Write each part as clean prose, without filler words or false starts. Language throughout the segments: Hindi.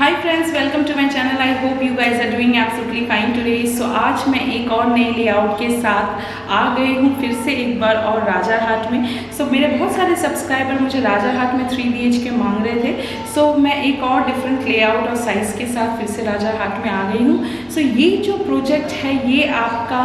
Hi friends, welcome to my channel. I hope you guys are doing absolutely fine today. So आज मैं एक और नए लेआउट के साथ आ गई हूँ फिर से एक बार और राजारहाट में। सो मेरे बहुत सारे सब्सक्राइबर मुझे राजारहाट में 3 BHK मांग रहे थे। सो मैं एक और डिफरेंट लेआउट और साइज़ के साथ फिर से राजारहाट में आ गई हूँ। सो ये जो प्रोजेक्ट है ये आपका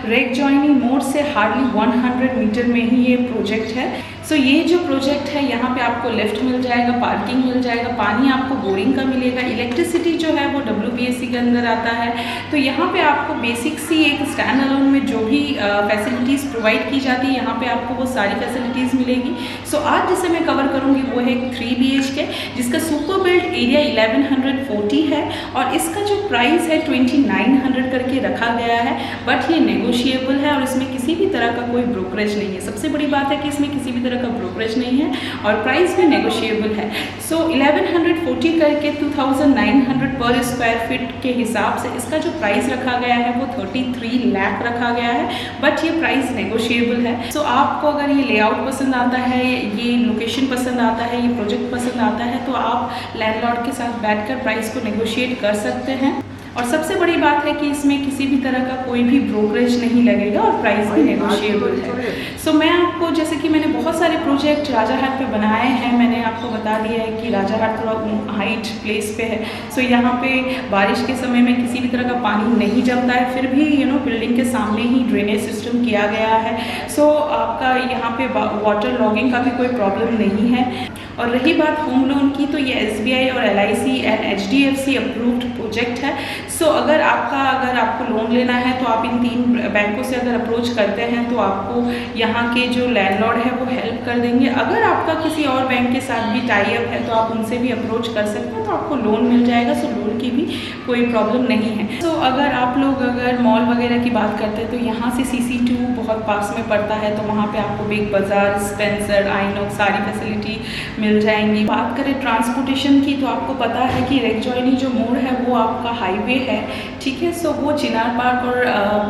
रेगजॉइनी मोड़ से हार्डली 100 मीटर में ही ये प्रोजेक्ट है। सो ये जो प्रोजेक्ट है यहाँ पे आपको लिफ्ट मिल जाएगा, पार्किंग मिल जाएगा, पानी आपको बोरिंग का मिलेगा, इलेक्ट्रिसिटी जो है वो WPSC के अंदर आता है। तो यहाँ पे आपको बेसिक सी एक स्टैंड अलोन में जो भी फैसिलिटीज़ प्रोवाइड की जाती है यहाँ पे आपको वो सारी फैसिलिटीज़ मिलेगी। सो आज जिसे मैं कवर करूँगी वो है 3 BHK जिसका सुपर बिल्ड एरिया 1140 है और इसका जो प्राइस है 2900 करके रखा गया है। बट ये नेगोशिएबल है और इसमें किसी भी तरह का कोई ब्रोकरेज नहीं है। सबसे बड़ी बात है कि इसमें किसी भी तरह का ब्रोकरेज नहीं है और प्राइस भी नेगोशिएबल है। सो 1140 करके 2900 पर स्क्वायर फीट के हिसाब से इसका जो प्राइस रखा गया है वो 33 लाख रखा गया है। बट ये प्राइस नेगोशिएबल है। सो आपको अगर ये लेआउट पसंद आता है, ये लोकेशन पसंद आता है, ये प्रोजेक्ट पसंद आता है तो आप लैंडलॉर्ड के साथ बैठकर प्राइस को नेगोशिएट कर सकते हैं। और सबसे बड़ी बात है कि इसमें किसी भी तरह का कोई भी ब्रोकरेज नहीं लगेगा और प्राइस भी नेगोशिएबल है। सो मैं आपको, जैसे कि मैंने बहुत सारे प्रोजेक्ट राजारहाट पे बनाए हैं, मैंने आपको बता दिया है कि राजारहाट थोड़ा हाइट प्लेस पे है। सो यहाँ पे बारिश के समय में किसी भी तरह का पानी नहीं जमता है, फिर भी बिल्डिंग के सामने ही ड्रेनेज सिस्टम किया गया है। सो आपका यहाँ पे वाटर लॉगिंग का भी कोई प्रॉब्लम नहीं है। और रही बात होम लोन की तो ये SBI और LIC and HDFC approved project है। सो अगर आपको लोन लेना है तो आप इन 3 बैंकों से अगर अप्रोच करते हैं तो आपको यहाँ के जो लैंडलॉर्ड है वो हेल्प कर देंगे। अगर आपका किसी और बैंक के साथ भी टाई अप है तो आप उनसे भी अप्रोच कर सकते हैं तो आपको लोन मिल जाएगा। सो लोन की भी कोई प्रॉब्लम नहीं है। सो अगर मॉल वगैरह की बात करते हैं तो यहाँ से CC2 बहुत पास में पड़ता है तो वहाँ पे आपको बिग बाज़ार, स्पेंसर, आइनॉक्स सारी फैसिलिटी मिल जाएंगी। बात करें ट्रांसपोर्टेशन की तो आपको पता है कि रेगजॉइनी जो मोड़ है वो आपका हाईवे है, ठीक है। सो वो चिनार पार्क और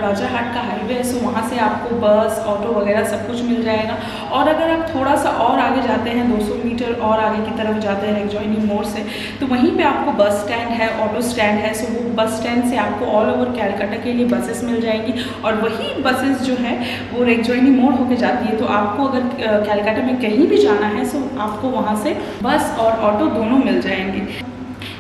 राजारहाट का हाईवे है। सो वहाँ से आपको बस, ऑटो वगैरह सब कुछ मिल जाएगा। और अगर आप थोड़ा सा और आगे जाते हैं, 200 मीटर और आगे की तरफ जाते हैं रेगजॉइनी मोड़ से, तो वहीं पे आपको बस स्टैंड है, ऑटो स्टैंड है। सो वो बस स्टैंड से आपको ऑल ओवर कैलकाटा के लिए बसेस मिल जाएंगी और वही बसेस जो है वो रेगजॉइनी मोड़ होके जाती है। तो आपको अगर कैलकाटा में कहीं भी जाना है सो आपको वहाँ से बस और ऑटो दोनों मिल जाएंगे।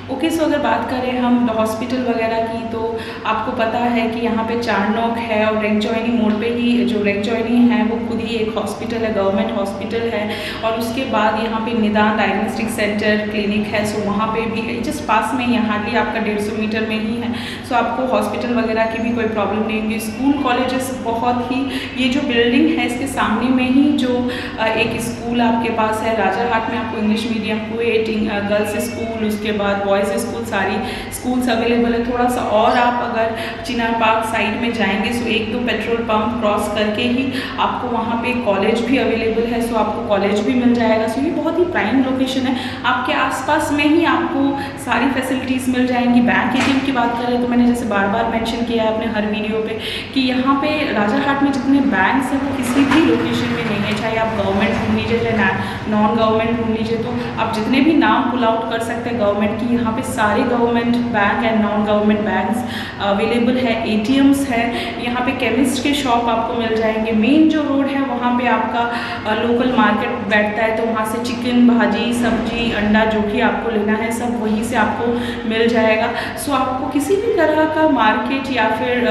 ओके, सो अगर बात करें हम हॉस्पिटल वगैरह की तो आपको पता है कि यहाँ पे चारनोक है और रेगजॉइनी मोड़ पे ही जो रेगजॉइनी है वो खुद ही एक हॉस्पिटल है, गवर्नमेंट हॉस्पिटल है। और उसके बाद यहाँ पे निदान डायग्नोस्टिक सेंटर क्लिनिक है। सो वहाँ पे भी जस्ट पास में ही, हार्डली आपका 150 मीटर में ही है। सो आपको हॉस्पिटल वगैरह की भी कोई प्रॉब्लम नहीं होगी। स्कूल कॉलेजेस बहुत ही, ये जो बिल्डिंग है इसके सामने में ही जो एक स्कूल आपके पास है राजारहाट में, आपको इंग्लिश मीडियम गर्ल्स स्कूल, उसके बाद बॉयज़ स्कूल, सारी स्कूल्स अवेलेबल है। थोड़ा सा और आप अगर चिनार पार्क साइड में जाएंगे सो 1-2 पेट्रोल पंप क्रॉस करके ही आपको वहाँ पे कॉलेज भी अवेलेबल है। सो आपको कॉलेज भी मिल जाएगा। सो ये बहुत ही प्राइम लोकेशन है, आपके आसपास में ही आपको सारी फैसिलिटीज़ मिल जाएंगी। बैंक ATM की बात करें तो मैंने जैसे बार बार मेंशन किया है अपने हर वीडियो पे कि यहाँ पे राजारहाट में जितने बैंक्स हैं वो किसी भी लोकेशन में नहीं है। चाहे आप गवर्नमेंट ढूंढ लीजिए, चाहे नॉन गवर्नमेंट ढूंढ लीजिए, तो आप जितने भी नाम पुल आउट कर सकते हैं गवर्नमेंट की, यहाँ पे सारे government bank and non government banks available है। ATMs है, यहाँ पे केमिस्ट के शॉप आपको मिल जाएंगे। मेन जो रोड है वहाँ पे आपका लोकल मार्केट बैठता है तो वहाँ से चिकन, भाजी, सब्जी, अंडा जो भी आपको लेना है सब वहीं से आपको मिल जाएगा। सो आपको किसी भी तरह का मार्केट या फिर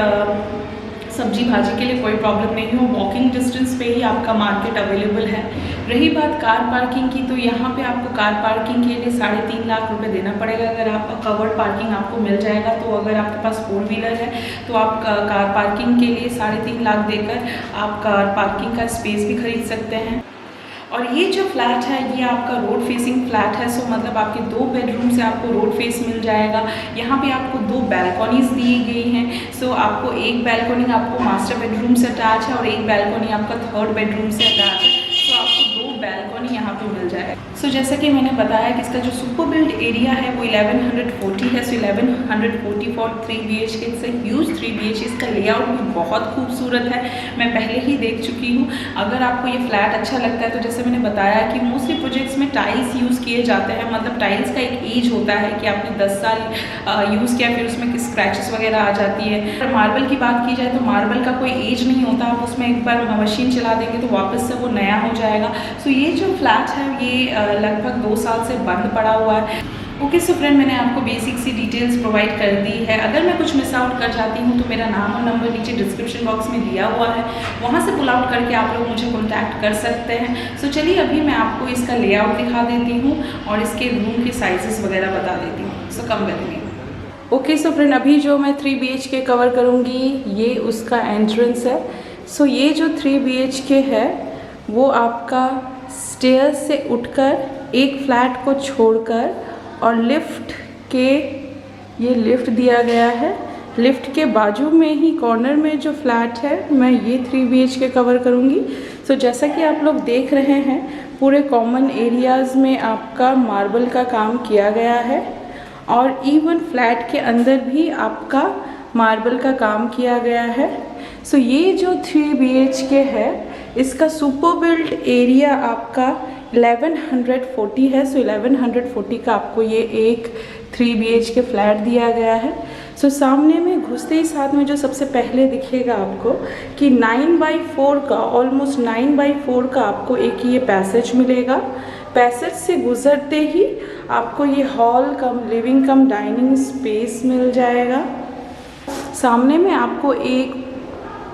सब्जी भाजी के लिए कोई प्रॉब्लम नहीं हो, वॉकिंग डिस्टेंस पे ही आपका मार्केट अवेलेबल है। रही बात कार पार्किंग की तो यहाँ पे आपको कार पार्किंग के लिए 3.5 लाख रुपए देना पड़ेगा। अगर आप कवर्ड पार्किंग आपको मिल जाएगा तो अगर आपके पास 4 व्हीलर है तो आप कार पार्किंग के लिए 3.5 लाख देकर आप कार पार्किंग का स्पेस भी खरीद सकते हैं। और ये जो फ्लैट है ये आपका रोड फेसिंग फ्लैट है। सो मतलब आपके 2 बेडरूम से आपको रोड फेस मिल जाएगा। यहाँ पे आपको 2 बैल्कनीज दी गई हैं। सो आपको एक बैल्कनी आपको मास्टर बेडरूम से अटैच है और एक बैल्कनी आपका 3rd बेडरूम से अटैच है। तो आपको 2 बैल्कनी यहाँ पे मिल जाएगा। सो जैसा कि मैंने बताया कि इसका जो सुपर बिल्ड एरिया है वो 1140 है। सो 1140 for 3 BHK, it's a huge 3 BHK। इसका लेआउट भी बहुत खूबसूरत है, मैं पहले ही देख चुकी हूँ। अगर आपको ये फ्लैट अच्छा लगता है तो जैसे मैंने बताया कि मोस्टली प्रोजेक्ट्स में टाइल्स यूज़ किए जाते हैं, मतलब टाइल्स का एक एज होता है कि आपने 10 साल यूज़ किया, फिर उसमें स्क्रैचेस वगैरह आ जाती है। अगर मार्बल की बात की जाए तो मार्बल का कोई एज नहीं होता, आप उसमें एक बार मशीन चला देंगे तो वापस से वो नया हो जाएगा। सो ये जो फ्लैट है ये लगभग 2 साल से बंद पड़ा हुआ है। ओके सो फ्रेंड, मैंने आपको बेसिक सी डिटेल्स प्रोवाइड कर दी है। अगर मैं कुछ मिस आउट कर जाती हूँ तो मेरा नाम और नंबर नीचे डिस्क्रिप्शन बॉक्स में दिया हुआ है, वहाँ से पुल आउट करके आप लोग मुझे कॉन्टैक्ट कर सकते हैं। सो चलिए अभी मैं आपको इसका लेआउट दिखा देती हूँ और इसके रूम के साइजेस वगैरह बता देती हूँ। So come with me. Okay so friend, अभी जो मैं 3 BHK कवर करूँगी ये उसका एंट्रेंस है। सो ये जो 3 BHK है वो आपका स्टेयर्स से उठकर एक फ्लैट को छोड़कर और लिफ्ट के, ये लिफ्ट दिया गया है, लिफ्ट के बाजू में ही कॉर्नर में जो फ्लैट है मैं ये 3 BHK कवर करूँगी। सो जैसा कि आप लोग देख रहे हैं पूरे कॉमन एरियाज़ में आपका मार्बल का काम किया गया है और इवन फ्लैट के अंदर भी आपका मार्बल का काम किया गया है। सो ये जो 3 BHK है इसका सुपर बिल्ट एरिया आपका 1140 है। सो 1140 का आपको ये एक 3 BHK फ्लैट दिया गया है। सो सामने में घुसते ही साथ में जो सबसे पहले दिखेगा आपको कि 9/4 का, ऑलमोस्ट 9/4 का आपको एक ये पैसेज मिलेगा। पैसेज से गुजरते ही आपको ये हॉल कम लिविंग कम डाइनिंग स्पेस मिल जाएगा। सामने में आपको एक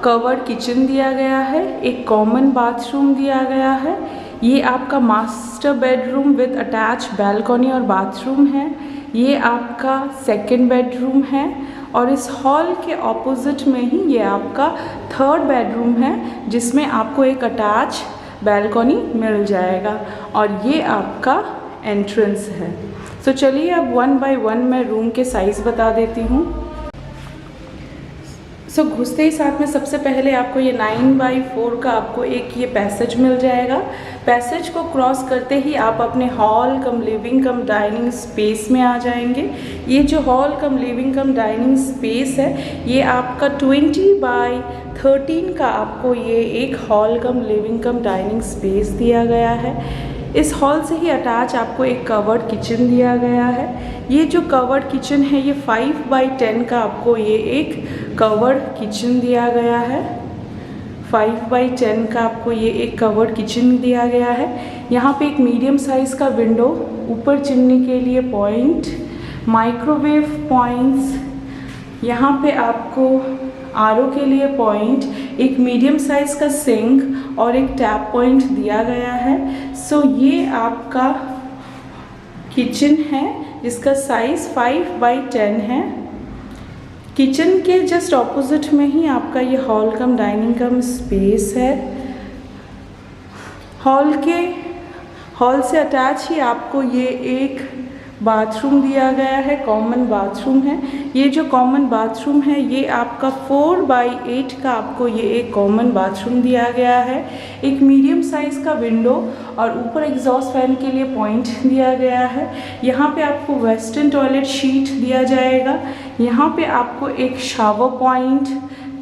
कवर्ड किचन दिया गया है, एक कॉमन बाथरूम दिया गया है। ये आपका master bedroom with attach balcony और बाथरूम है। ये आपका सेकंड बेडरूम है और इस हॉल के ऑपोजिट में ही ये आपका थर्ड बेडरूम है जिसमें आपको एक अटैच बैल्कनी मिल जाएगा और ये आपका एंट्रेंस है। सो चलिए अब 1 बाय 1 मैं रूम के साइज़ बता देती हूँ। सो घुसते ही साथ में सबसे पहले आपको ये 9/4 का आपको एक ये पैसेज मिल जाएगा। पैसेज को क्रॉस करते ही आप अपने हॉल कम लिविंग कम डाइनिंग स्पेस में आ जाएंगे। ये जो हॉल कम लिविंग कम डाइनिंग स्पेस है ये आपका 20/13 का आपको ये एक हॉल कम लिविंग कम डाइनिंग स्पेस दिया गया है। इस हॉल से ही अटैच आपको एक कवर्ड किचन दिया गया है। ये जो कवर्ड किचन है ये 5/10 का आपको ये एक कवर्ड किचन दिया गया है। 5/10 का आपको ये एक कवर्ड किचन दिया गया है। यहाँ पे एक मीडियम साइज़ का विंडो, ऊपर चिमनी के लिए पॉइंट, माइक्रोवेव पॉइंट्स, यहाँ पे आपको आरओ के लिए पॉइंट, एक मीडियम साइज़ का सिंक और एक टैप पॉइंट दिया गया है। सो ये आपका किचन है जिसका साइज़ 5/10 है। किचन के जस्ट ऑपोजिट में ही आपका ये हॉल कम डाइनिंग कम स्पेस है। हॉल से अटैच ही आपको ये एक बाथरूम दिया गया है, कॉमन बाथरूम है। ये जो कॉमन बाथरूम है ये आपका 4/8 का आपको ये एक कॉमन बाथरूम दिया गया है। एक मीडियम साइज़ का विंडो और ऊपर एग्जॉस्ट फैन के लिए पॉइंट दिया गया है। यहाँ पे आपको वेस्टर्न टॉयलेट शीट दिया जाएगा। यहाँ पे आपको एक शावर पॉइंट,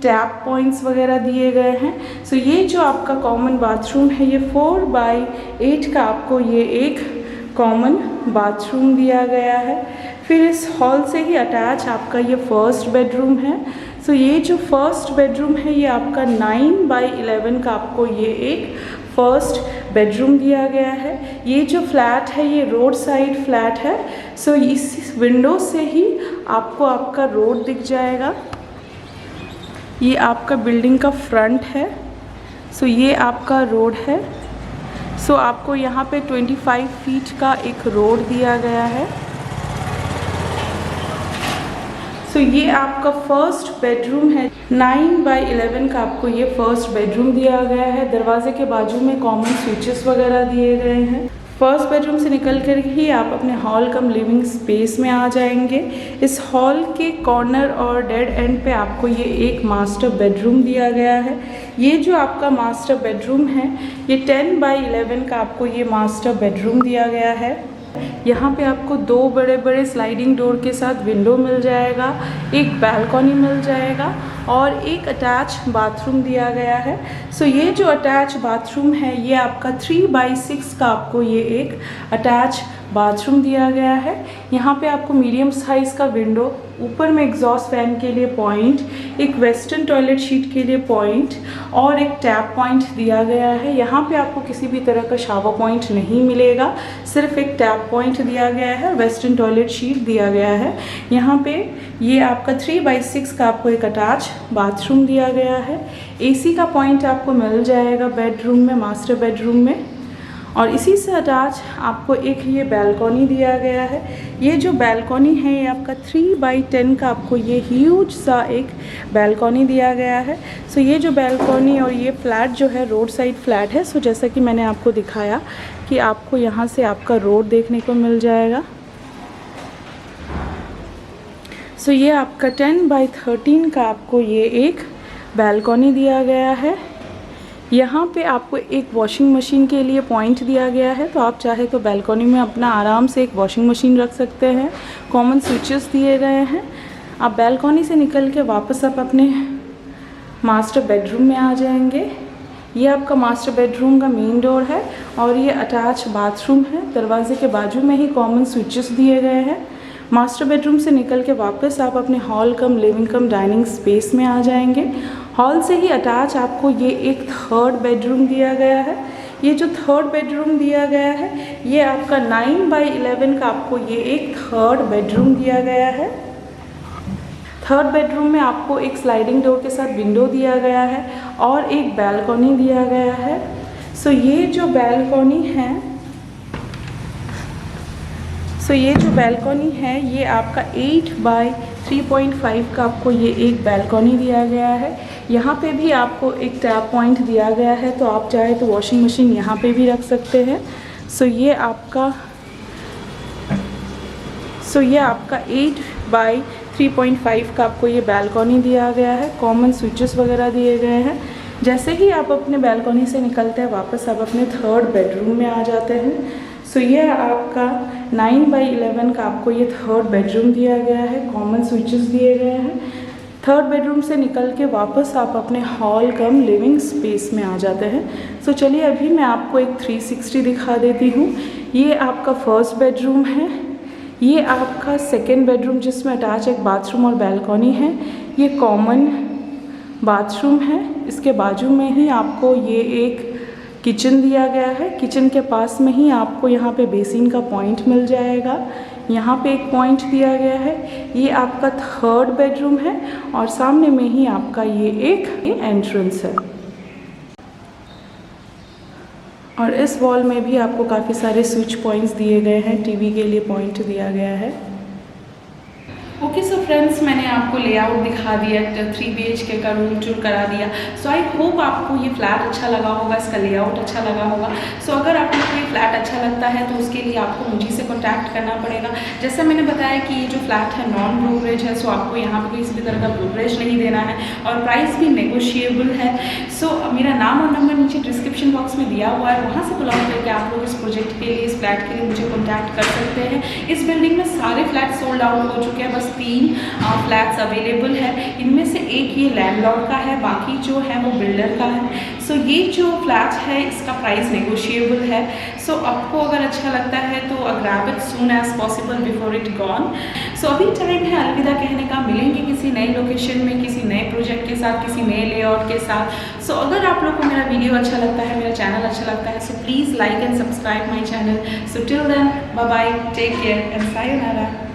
टैप पॉइंट्स वगैरह दिए गए हैं। सो ये जो आपका कॉमन बाथरूम है ये 4/8 का आपको ये एक कॉमन बाथरूम दिया गया है। फिर इस हॉल से ही अटैच आपका ये फर्स्ट बेडरूम है। सो ये जो फर्स्ट बेडरूम है ये आपका 9/11 का आपको ये एक फर्स्ट बेडरूम दिया गया है। ये जो फ्लैट है ये रोड साइड फ्लैट है। सो इस विंडो से ही आपको आपका रोड दिख जाएगा। ये आपका बिल्डिंग का फ्रंट है। सो ये आपका रोड है। सो आपको यहाँ पे 25 फीट का एक रोड दिया गया है। सो ये आपका फर्स्ट बेडरूम है। 9/11 का आपको ये फर्स्ट बेडरूम दिया गया है। दरवाजे के बाजू में कॉमन स्विचेस वगैरह दिए गए हैं। फर्स्ट बेडरूम से निकल कर ही आप अपने हॉल कम लिविंग स्पेस में आ जाएंगे। इस हॉल के कॉर्नर और डेड एंड पे आपको ये एक मास्टर बेडरूम दिया गया है। ये जो आपका मास्टर बेडरूम है ये 10x11 का आपको ये मास्टर बेडरूम दिया गया है। यहाँ पे आपको 2 बड़े बड़े स्लाइडिंग डोर के साथ विंडो मिल जाएगा, एक बैल्कनी मिल जाएगा और एक अटैच बाथरूम दिया गया है। सो ये जो अटैच बाथरूम है ये आपका 3x6 का आपको ये एक अटैच बाथरूम दिया गया है। यहाँ पे आपको मीडियम साइज़ का विंडो, ऊपर में एग्जॉस्ट फैन के लिए पॉइंट, एक वेस्टर्न टॉयलेट शीट के लिए पॉइंट और एक टैप पॉइंट दिया गया है। यहाँ पे आपको किसी भी तरह का शावर पॉइंट नहीं मिलेगा, सिर्फ एक टैप पॉइंट दिया गया है, वेस्टर्न टॉयलेट शीट दिया गया है। यहाँ पे ये आपका 3x6 का आपको एक अटैच बाथरूम दिया गया है। AC का पॉइंट आपको मिल जाएगा बेडरूम में, मास्टर बेडरूम में। और इसी से अटैच आपको एक ये बैल्कनी दिया गया है। ये जो बैल्कनी है ये आपका 3x10 का आपको ये ह्यूज सा एक बैल्कनी दिया गया है। सो ये जो बैल्कनी और ये फ्लैट जो है रोड साइड फ्लैट है। सो जैसा कि मैंने आपको दिखाया कि आपको यहाँ से आपका रोड देखने को मिल जाएगा। सो ये आपका 10x13 का आपको ये एक बैल्कनी दिया गया है। यहाँ पे आपको एक वॉशिंग मशीन के लिए पॉइंट दिया गया है, तो आप चाहे तो बैल्कनी में अपना आराम से एक वॉशिंग मशीन रख सकते हैं। कॉमन स्विचेस दिए गए हैं। आप बैल्कनी से निकल के वापस आप अपने मास्टर बेडरूम में आ जाएंगे। ये आपका मास्टर बेडरूम का मेन डोर है और ये अटैच बाथरूम है। दरवाजे के बाजू में ही कॉमन स्विचेस दिए गए हैं। मास्टर बेडरूम से निकल के वापस आप अपने हॉल कम लिविंग कम डाइनिंग स्पेस में आ जाएंगे। हॉल से ही अटैच आपको ये एक थर्ड बेडरूम दिया गया है। ये जो थर्ड बेडरूम दिया गया है ये आपका 9x11 का आपको ये एक थर्ड बेडरूम दिया गया है। थर्ड बेडरूम में आपको एक स्लाइडिंग डोर के साथ विंडो दिया गया है और एक बैल्कनी दिया गया है। सो ये जो बैल्कनी है ये आपका 8x3.5 का आपको ये एक बैल्कनी दिया गया है। यहाँ पे भी आपको एक टैप पॉइंट दिया गया है, तो आप चाहे तो वॉशिंग मशीन यहाँ पे भी रख सकते हैं। सो ये आपका 8x3.5 का आपको ये बैल्कनी दिया गया है। कॉमन स्विचेस वगैरह दिए गए हैं। जैसे ही आप अपने बैल्कनी से निकलते हैं वापस आप अपने थर्ड बेडरूम में आ जाते हैं। सो ये आपका 9x11 का आपको ये थर्ड बेडरूम दिया गया है। कॉमन स्विचेस दिए गए हैं। थर्ड बेडरूम से निकल के वापस आप अपने हॉल कम लिविंग स्पेस में आ जाते हैं। सो चलिए अभी मैं आपको एक 360 दिखा देती हूँ। ये आपका फर्स्ट बेडरूम है। ये आपका सेकेंड बेडरूम जिसमें अटैच एक बाथरूम और बैल्कनी है। ये कॉमन बाथरूम है। इसके बाजू में ही आपको ये एक किचन दिया गया है। किचन के पास में ही आपको यहाँ पे बेसिन का पॉइंट मिल जाएगा। यहाँ पे एक पॉइंट दिया गया है। ये आपका थर्ड बेडरूम है और सामने में ही आपका ये एक एंट्रेंस है। और इस वॉल में भी आपको काफ़ी सारे स्विच पॉइंट्स दिए गए हैं। टीवी के लिए पॉइंट दिया गया है। ओके सो फ्रेंड्स, मैंने आपको लेआउट दिखा दिया, 3 BHK का रूम टूर करा दिया। सो आई होप आपको ये फ्लैट अच्छा लगा होगा, इसका लेआउट अच्छा लगा होगा। सो अगर आपको कोई फ्लैट अच्छा लगता है तो उसके लिए आपको मुझे से कॉन्टैक्ट करना पड़ेगा। जैसा मैंने बताया कि ये जो फ्लैट है नॉन ब्रोकरेज है। सो आपको यहाँ पर किसी भी तरह का ब्रोकरेज नहीं देना है और प्राइस भी नेगोशिएबल है। सो मेरा नाम और नंबर नीचे डिस्क्रिप्शन बॉक्स में दिया हुआ है, वहाँ से पुल आउट करके आप लोग इस प्रोजेक्ट के लिए, इस फ्लैट के लिए मुझे कॉन्टैक्ट कर सकते हैं। इस बिल्डिंग में सारे फ्लैट सोल्ड आउट हो चुके हैं, बस 3 फ्लैट्स अवेलेबल है। इनमें से एक ये लैंडलॉर्ड का है, बाकी जो है वो बिल्डर का है। सो ये जो फ्लैट है इसका प्राइस नेगोशिएबल है। सो आपको अगर अच्छा लगता है तो grab it soon as possible before it gone. So अभी टाइम है अलविदा कहने का। मिलेंगे किसी नए लोकेशन में, किसी नए प्रोजेक्ट के साथ, किसी नए लेआउट के साथ। सो अगर आप लोग को मेरा वीडियो अच्छा लगता है, मेरा चैनल अच्छा लगता है, so please like and subscribe my channel. So till then bye bye, take care and sayonara.